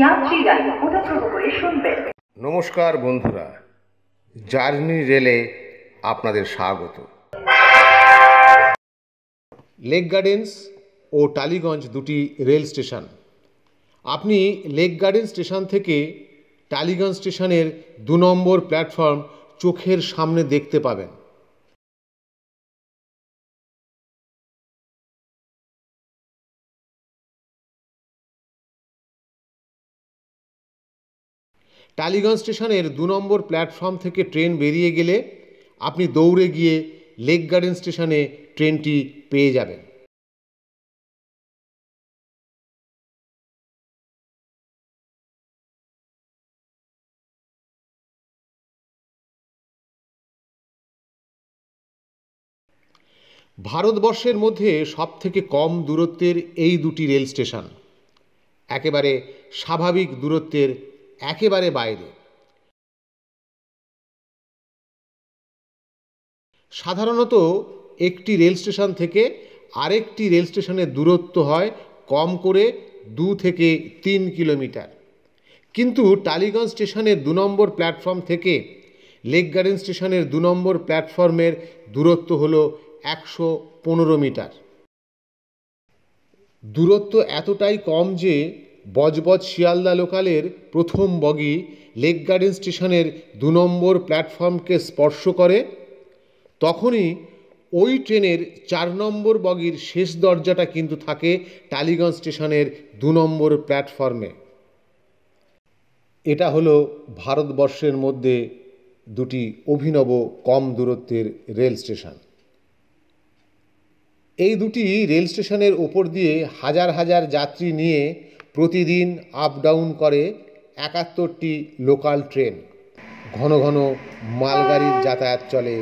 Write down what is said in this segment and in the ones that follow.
যাত্রীরা অনুগ্রহ করে শুনবেন। নমস্কার বন্ধুরা, জার্নি রেলে আপনাদের স্বাগত। লেক গার্ডেন্স ও টালিগঞ্জ দুটি রেল স্টেশন। আপনি লেক গার্ডেন স্টেশন থেকে টালিগঞ্জ স্টেশনের 2 নম্বর প্ল্যাটফর্ম চোখের সামনে দেখতে পাবেন। টালিগঞ্জ স্টেশনের 2 নম্বর প্ল্যাটফর্ম থেকে ট্রেন বেরিয়ে গেলে আপনি দৌড়ে গিয়ে লেক গার্ডেন স্টেশনে ট্রেনটি পেয়ে যাবেন। ভারতবর্ষের মধ্যে সবথেকে কম দূরত্বের এই দুটি রেল স্টেশন, একেবারে স্বাভাবিক দূরত্বের একেবারে বাইরে। সাধারণত একটি রেল স্টেশন থেকে আরেকটি রেল স্টেশনের দূরত্ব হয় কম করে 2 থেকে 3 কিলোমিটার, কিন্তু টালিগঞ্জ স্টেশনের 2 নম্বর প্ল্যাটফর্ম থেকে লেক গার্ডেন স্টেশনের 2 নম্বর প্ল্যাটফর্মের দূরত্ব হল 115 মিটার। দূরত্ব এতটাই কম যে বজবজ শিয়ালদা লোকালের প্রথম বগি লেক গার্ডেন স্টেশনের 2 নম্বর প্ল্যাটফর্মকে স্পর্শ করে তখনই ওই ট্রেনের 4 নম্বর বগির শেষ দরজাটা কিন্তু থাকে টালিগঞ্জ স্টেশনের 2 নম্বর প্ল্যাটফর্মে। এটা হলো ভারতবর্ষের মধ্যে দুটি অভিনব কম দূরত্বের রেল স্টেশন। এই দুটি রেল স্টেশনের ওপর দিয়ে হাজার হাজার যাত্রী নিয়ে প্রতিদিন আপ ডাউন করে 71টি লোকাল ট্রেন। ঘন ঘন মালগাড়ির যাতায়াত চলে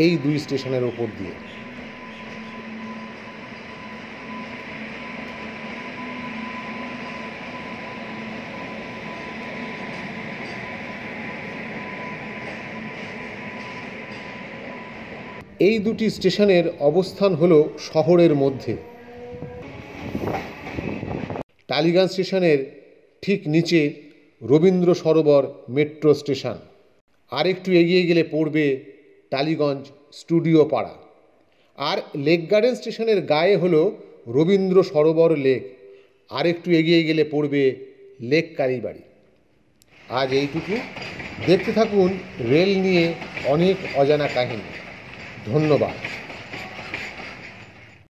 এই দুই স্টেশনের ওপর দিয়ে। এই দুটি স্টেশনের অবস্থান হলো শহরের মধ্যে। টালিগঞ্জ স্টেশনের ঠিক নিচে রবীন্দ্র সরোবর মেট্রো স্টেশন, আর একটু এগিয়ে গেলে পড়বে টালিগঞ্জ স্টুডিও পাড়া। আর লেক গার্ডেন স্টেশনের গায়ে হলো রবীন্দ্র সরোবর লেক, আর একটু এগিয়ে গেলে পড়বে লেক কালীবাড়ি। আজ এইটুকু। দেখতে থাকুন রেল নিয়ে অনেক অজানা কাহিনী। ধন্যবাদ।